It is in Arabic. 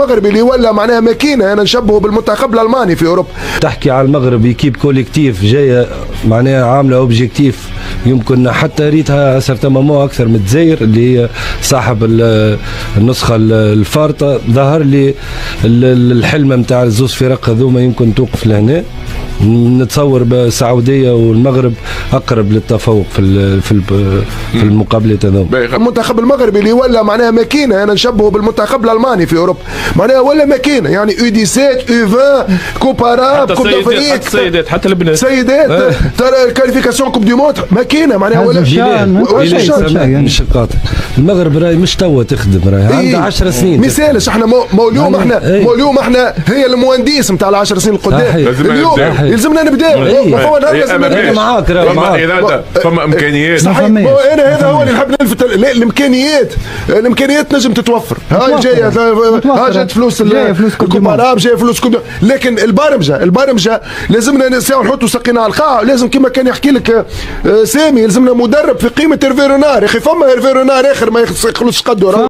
المغربي اللي ولا معناها ماكينه، انا نشبهه بالمنتخب الالماني في اوروبا. تحكي على المغرب يكيب كوليكتيف جايه معناها عامله اوبجيكتيف، يمكن حتى ريتها سرتمامو اكثر من الجزائر اللي هي صاحب النسخه الفارطه. ظهر لي الحلمه نتاع الزوز فرق هذوما يمكن توقف لهنا. نتصور بالسعوديه والمغرب اقرب للتفوق في المقابلات هذوما. المنتخب المغربي اللي ولا معناها ماكينه، انا نشبهه بالمنتخب الالماني في اوروبا، معناها ولا ماكينه يعني U17 U20 كوباراب كوب دافريك سيدات حتى البنات سيدات ترى كاليفيكاسيون كوب دي موند ماكينه معناها ولا مش القاطع. المغرب راي مش توا تخدم، راي عندها 10 سنين مثالش. احنا اليوم احنا هي المهندس نتاع ال 10 سنين القدام. اليوم يلزمنا نبداو. انا معاك اذا فما امكانيات صحيح. انا هذا هو اللي نحب نلفت. الامكانيات نجم تتوفر. هاي جايه جات فلوس الكوباراب، جايه فلوس لكن البرمجه لازمنا نحطوا سقينا على القاع. لازم كما كان يحكي لك سامي، يلزمنا مدرب في قيمه هيرفي رونار. يا اخي فما هيرفي رونار اخر ما يخلصش قدره.